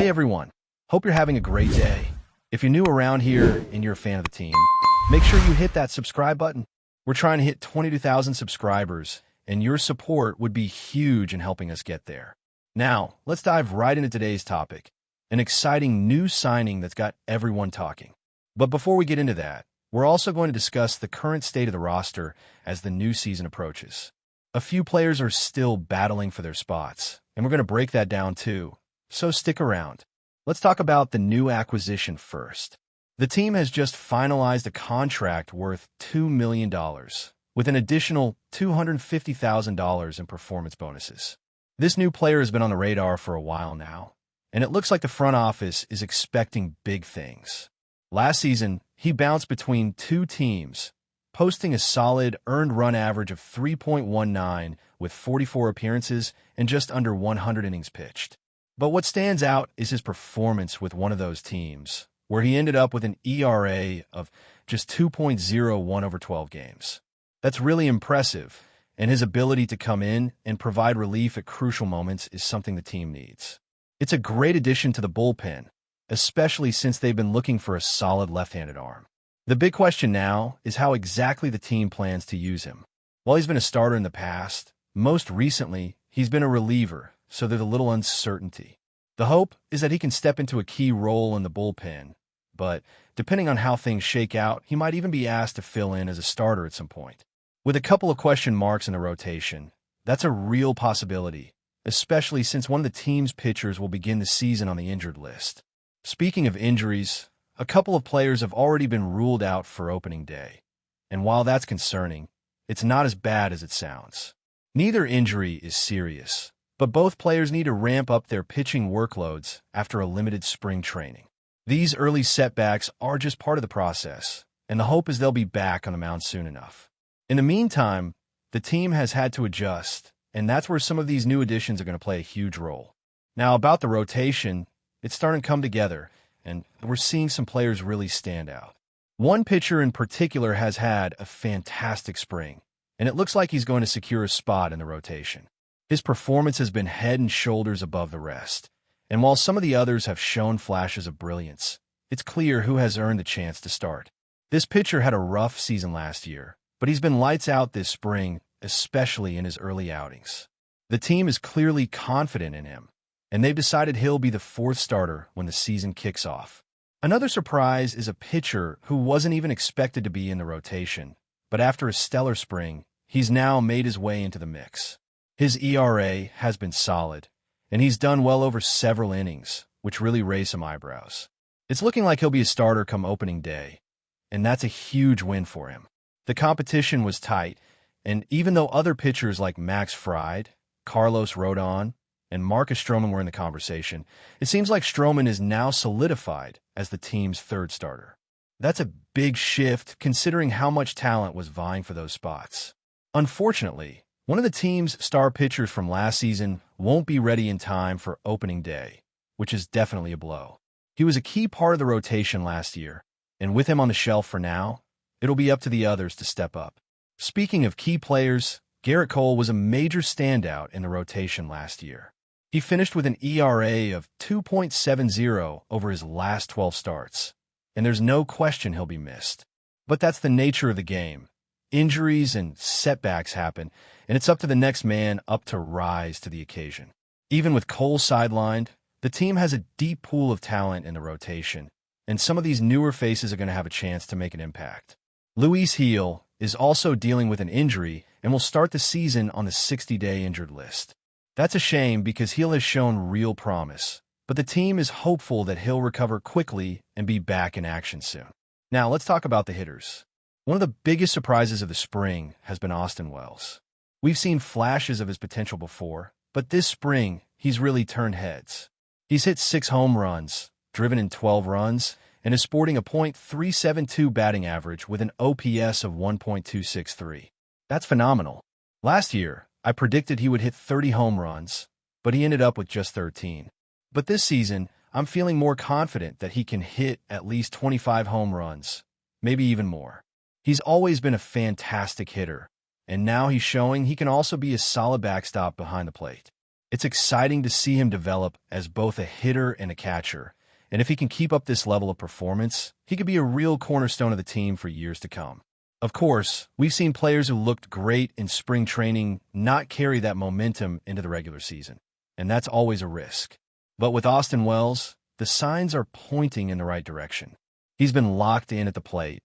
Hey everyone, hope you're having a great day. If you're new around here and you're a fan of the team, make sure you hit that subscribe button. We're trying to hit 22,000 subscribers, and your support would be huge in helping us get there. Now, let's dive right into today's topic, an exciting new signing that's got everyone talking. But before we get into that, we're also going to discuss the current state of the roster as the new season approaches. A few players are still battling for their spots, and we're going to break that down too. So stick around. Let's talk about the new acquisition first. The team has just finalized a contract worth $2 million, with an additional $250,000 in performance bonuses. This new player has been on the radar for a while now, and it looks like the front office is expecting big things. Last season, he bounced between two teams, posting a solid earned run average of 3.19 with 44 appearances and just under 100 innings pitched. But what stands out is his performance with one of those teams, where he ended up with an ERA of just 2.01 over 12 games. That's really impressive, and his ability to come in and provide relief at crucial moments is something the team needs. It's a great addition to the bullpen, especially since they've been looking for a solid left-handed arm. The big question now is how exactly the team plans to use him. While he's been a starter in the past, most recently, he's been a reliever, so there's a little uncertainty. The hope is that he can step into a key role in the bullpen, but depending on how things shake out, he might even be asked to fill in as a starter at some point. With a couple of question marks in the rotation, that's a real possibility, especially since one of the team's pitchers will begin the season on the injured list. Speaking of injuries, a couple of players have already been ruled out for opening day, and while that's concerning, it's not as bad as it sounds. Neither injury is serious, but both players need to ramp up their pitching workloads after a limited spring training. These early setbacks are just part of the process, and the hope is they'll be back on the mound soon enough. In the meantime, the team has had to adjust, and that's where some of these new additions are going to play a huge role. Now, about the rotation, it's starting to come together, and we're seeing some players really stand out. One pitcher in particular has had a fantastic spring, and it looks like he's going to secure a spot in the rotation. His performance has been head and shoulders above the rest, and while some of the others have shown flashes of brilliance, it's clear who has earned the chance to start. This pitcher had a rough season last year, but he's been lights out this spring, especially in his early outings. The team is clearly confident in him, and they've decided he'll be the fourth starter when the season kicks off. Another surprise is a pitcher who wasn't even expected to be in the rotation, but after a stellar spring, he's now made his way into the mix. His ERA has been solid, and he's done well over several innings, which really raised some eyebrows. It's looking like he'll be a starter come opening day, and that's a huge win for him. The competition was tight, and even though other pitchers like Max Fried, Carlos Rodon, and Marcus Stroman were in the conversation, it seems like Stroman is now solidified as the team's third starter. That's a big shift considering how much talent was vying for those spots. Unfortunately, one of the team's star pitchers from last season won't be ready in time for opening day, which is definitely a blow. He was a key part of the rotation last year, and with him on the shelf for now, it'll be up to the others to step up. Speaking of key players, Garrett Cole was a major standout in the rotation last year. He finished with an ERA of 2.70 over his last 12 starts, and there's no question he'll be missed. But that's the nature of the game. Injuries and setbacks happen, and it's up to the next man up to rise to the occasion. Even with Cole sidelined, the team has a deep pool of talent in the rotation, and some of these newer faces are going to have a chance to make an impact. Luis Gil is also dealing with an injury and will start the season on the 60-day injured list. That's a shame because Gil has shown real promise, but the team is hopeful that he'll recover quickly and be back in action soon. Now, let's talk about the hitters. One of the biggest surprises of the spring has been Austin Wells. We've seen flashes of his potential before, but this spring, he's really turned heads. He's hit 6 home runs, driven in 12 runs, and is sporting a .372 batting average with an OPS of 1.263. That's phenomenal. Last year, I predicted he would hit 30 home runs, but he ended up with just 13. But this season, I'm feeling more confident that he can hit at least 25 home runs, maybe even more. He's always been a fantastic hitter, and now he's showing he can also be a solid backstop behind the plate. It's exciting to see him develop as both a hitter and a catcher, and if he can keep up this level of performance, he could be a real cornerstone of the team for years to come. Of course, we've seen players who looked great in spring training not carry that momentum into the regular season, and that's always a risk. But with Austin Wells, the signs are pointing in the right direction. He's been locked in at the plate,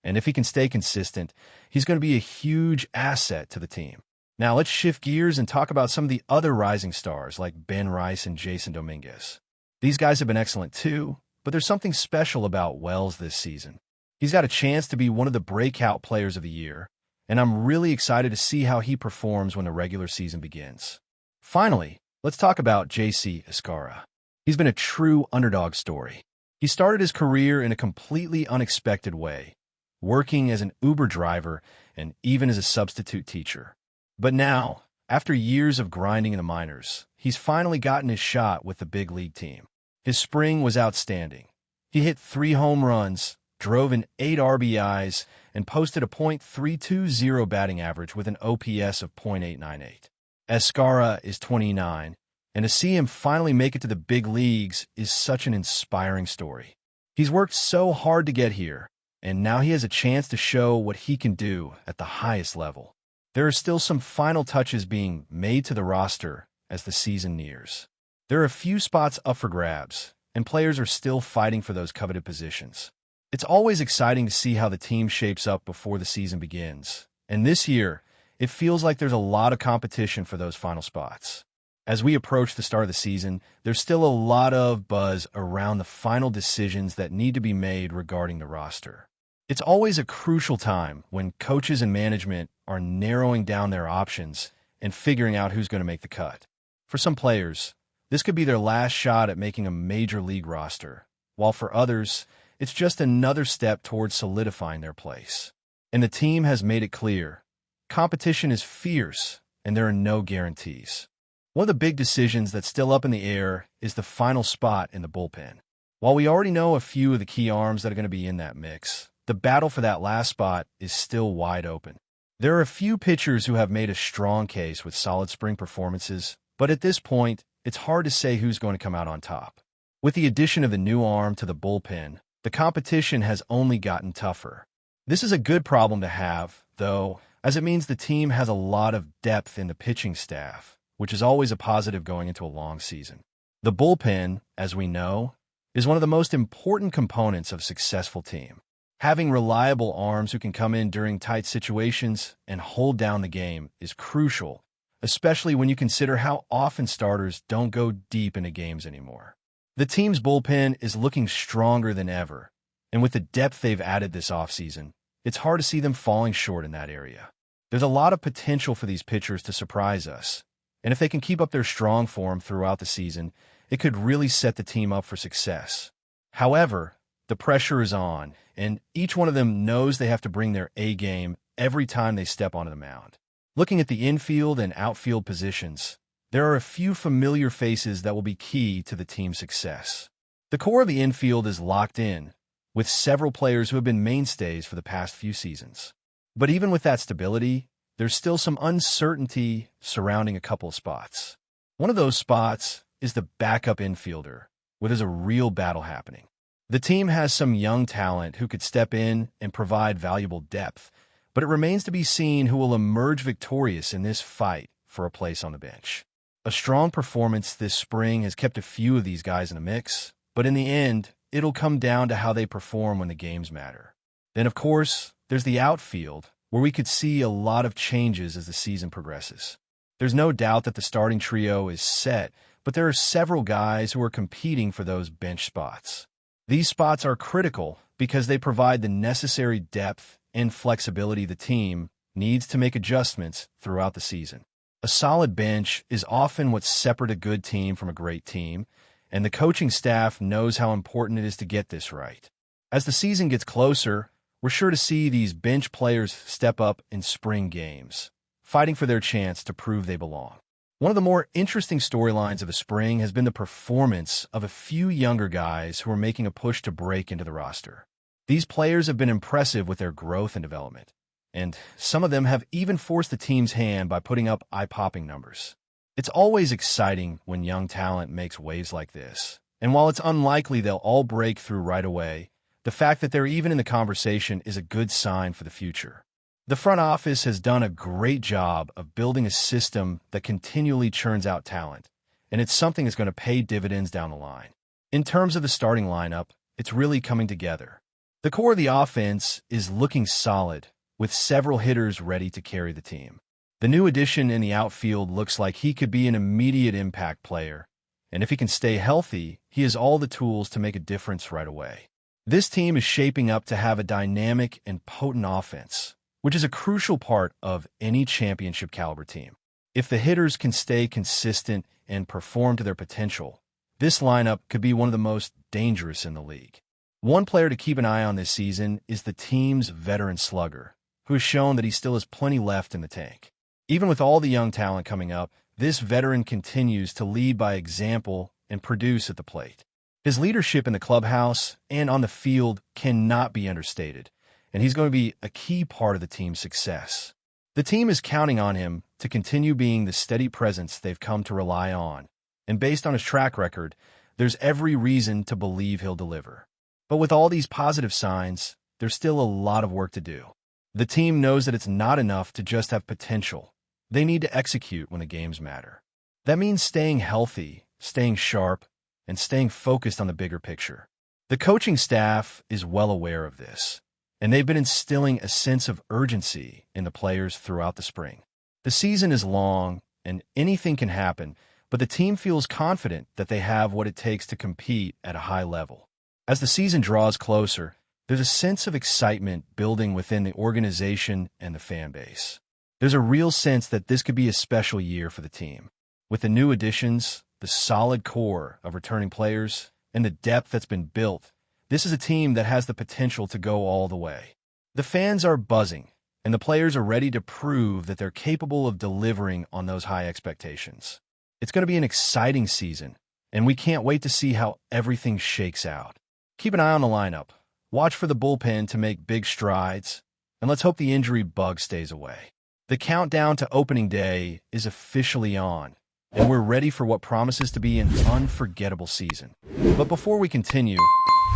and if he can stay consistent, he's going to be a huge asset to the team. Now let's shift gears and talk about some of the other rising stars like Ben Rice and Jason Dominguez. These guys have been excellent too, but there's something special about Wells this season. He's got a chance to be one of the breakout players of the year, and I'm really excited to see how he performs when the regular season begins. Finally, let's talk about J.C. Escarra. He's been a true underdog story. He started his career in a completely unexpected way, working as an Uber driver and even as a substitute teacher. But now, after years of grinding in the minors, he's finally gotten his shot with the big league team. His spring was outstanding. He hit 3 home runs, drove in 8 RBIs, and posted a .320 batting average with an OPS of .898. Escarra is 29, and to see him finally make it to the big leagues is such an inspiring story. He's worked so hard to get here, and now he has a chance to show what he can do at the highest level. There are still some final touches being made to the roster as the season nears. There are a few spots up for grabs, and players are still fighting for those coveted positions. It's always exciting to see how the team shapes up before the season begins, and this year, it feels like there's a lot of competition for those final spots. As we approach the start of the season, there's still a lot of buzz around the final decisions that need to be made regarding the roster. It's always a crucial time when coaches and management are narrowing down their options and figuring out who's going to make the cut. For some players, this could be their last shot at making a major league roster, while for others, it's just another step towards solidifying their place. And the team has made it clear, competition is fierce and there are no guarantees. One of the big decisions that's still up in the air is the final spot in the bullpen. While we already know a few of the key arms that are going to be in that mix, the battle for that last spot is still wide open. There are a few pitchers who have made a strong case with solid spring performances, but at this point, it's hard to say who's going to come out on top. With the addition of the new arm to the bullpen, the competition has only gotten tougher. This is a good problem to have, though, as it means the team has a lot of depth in the pitching staff, which is always a positive going into a long season. The bullpen, as we know, is one of the most important components of a successful team. Having reliable arms who can come in during tight situations and hold down the game is crucial, especially when you consider how often starters don't go deep into games anymore. The team's bullpen is looking stronger than ever, and with the depth they've added this offseason, it's hard to see them falling short in that area. There's a lot of potential for these pitchers to surprise us, and if they can keep up their strong form throughout the season, it could really set the team up for success. However, the pressure is on, and each one of them knows they have to bring their A game every time they step onto the mound. Looking at the infield and outfield positions, there are a few familiar faces that will be key to the team's success. The core of the infield is locked in, with several players who have been mainstays for the past few seasons. But even with that stability, there's still some uncertainty surrounding a couple of spots. One of those spots is the backup infielder, where there's a real battle happening. The team has some young talent who could step in and provide valuable depth, but it remains to be seen who will emerge victorious in this fight for a place on the bench. A strong performance this spring has kept a few of these guys in the mix, but in the end, it'll come down to how they perform when the games matter. Then, of course, there's the outfield, where we could see a lot of changes as the season progresses. There's no doubt that the starting trio is set, but there are several guys who are competing for those bench spots. These spots are critical because they provide the necessary depth and flexibility the team needs to make adjustments throughout the season. A solid bench is often what separates a good team from a great team, and the coaching staff knows how important it is to get this right. As the season gets closer, we're sure to see these bench players step up in spring games, fighting for their chance to prove they belong. One of the more interesting storylines of the spring has been the performance of a few younger guys who are making a push to break into the roster. These players have been impressive with their growth and development, and some of them have even forced the team's hand by putting up eye-popping numbers. It's always exciting when young talent makes waves like this. And while it's unlikely they'll all break through right away, the fact that they're even in the conversation is a good sign for the future. The front office has done a great job of building a system that continually churns out talent, and it's something that's going to pay dividends down the line. In terms of the starting lineup, it's really coming together. The core of the offense is looking solid, with several hitters ready to carry the team. The new addition in the outfield looks like he could be an immediate impact player, and if he can stay healthy, he has all the tools to make a difference right away. This team is shaping up to have a dynamic and potent offense, which is a crucial part of any championship-caliber team. If the hitters can stay consistent and perform to their potential, this lineup could be one of the most dangerous in the league. One player to keep an eye on this season is the team's veteran slugger, who has shown that he still has plenty left in the tank. Even with all the young talent coming up, this veteran continues to lead by example and produce at the plate. His leadership in the clubhouse and on the field cannot be understated, and he's going to be a key part of the team's success. The team is counting on him to continue being the steady presence they've come to rely on, and based on his track record, there's every reason to believe he'll deliver. But with all these positive signs, there's still a lot of work to do. The team knows that it's not enough to just have potential. They need to execute when the games matter. That means staying healthy, staying sharp, and staying focused on the bigger picture. The coaching staff is well aware of this, and they've been instilling a sense of urgency in the players throughout the spring. The season is long, and anything can happen, but the team feels confident that they have what it takes to compete at a high level. As the season draws closer, there's a sense of excitement building within the organization and the fan base. There's a real sense that this could be a special year for the team. With the new additions, the solid core of returning players, and the depth that's been built, this is a team that has the potential to go all the way. The fans are buzzing, and the players are ready to prove that they're capable of delivering on those high expectations. It's going to be an exciting season, and we can't wait to see how everything shakes out. Keep an eye on the lineup. Watch for the bullpen to make big strides, and let's hope the injury bug stays away. The countdown to opening day is officially on, and we're ready for what promises to be an unforgettable season. But before we continue,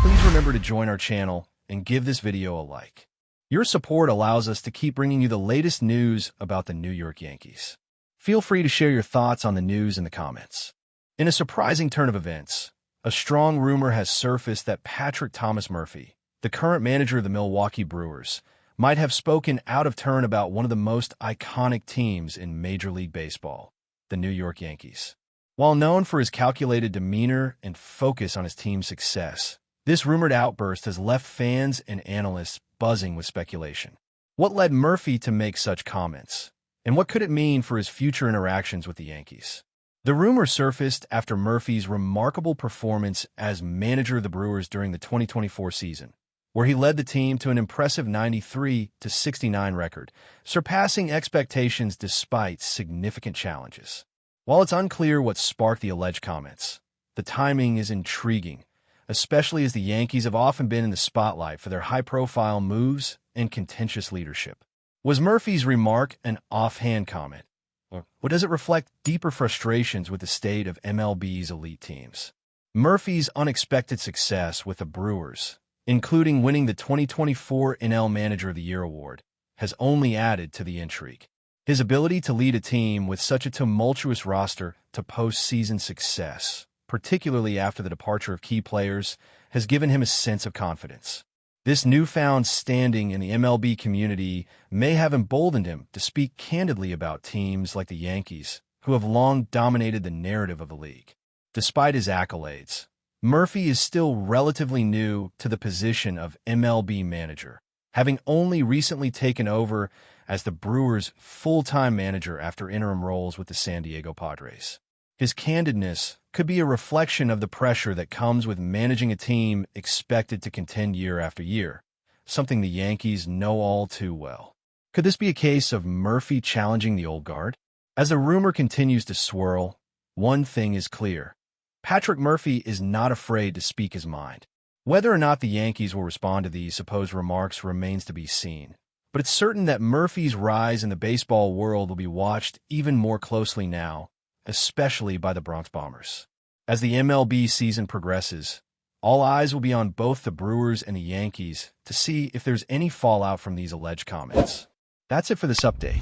please remember to join our channel and give this video a like. Your support allows us to keep bringing you the latest news about the New York Yankees. Feel free to share your thoughts on the news in the comments. In a surprising turn of events, a strong rumor has surfaced that Patrick Thomas Murphy, the current manager of the Milwaukee Brewers, might have spoken out of turn about one of the most iconic teams in Major League Baseball, the New York Yankees. While known for his calculated demeanor and focus on his team's success, this rumored outburst has left fans and analysts buzzing with speculation. What led Murphy to make such comments? And what could it mean for his future interactions with the Yankees? The rumor surfaced after Murphy's remarkable performance as manager of the Brewers during the 2024 season, where he led the team to an impressive 93-69 record, surpassing expectations despite significant challenges. While it's unclear what sparked the alleged comments, the timing is intriguing, especially as the Yankees have often been in the spotlight for their high-profile moves and contentious leadership. Was Murphy's remark an offhand comment, or does it reflect deeper frustrations with the state of MLB's elite teams? Murphy's unexpected success with the Brewers, including winning the 2024 NL Manager of the Year award, has only added to the intrigue. His ability to lead a team with such a tumultuous roster to postseason success, particularly after the departure of key players, has given him a sense of confidence. This newfound standing in the MLB community may have emboldened him to speak candidly about teams like the Yankees, who have long dominated the narrative of the league. Despite his accolades, Murphy is still relatively new to the position of MLB manager, having only recently taken over as the Brewers' full-time manager after interim roles with the San Diego Padres. His candidness could be a reflection of the pressure that comes with managing a team expected to contend year after year, something the Yankees know all too well. Could this be a case of Murphy challenging the old guard? As the rumor continues to swirl, one thing is clear. Patrick Murphy is not afraid to speak his mind. Whether or not the Yankees will respond to these supposed remarks remains to be seen, but it's certain that Murphy's rise in the baseball world will be watched even more closely now, especially by the Bronx Bombers. As the MLB season progresses, all eyes will be on both the Brewers and the Yankees to see if there's any fallout from these alleged comments. That's it for this update.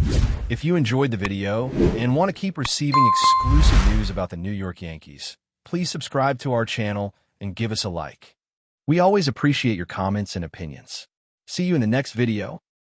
If you enjoyed the video and want to keep receiving exclusive news about the New York Yankees, please subscribe to our channel and give us a like. We always appreciate your comments and opinions. See you in the next video.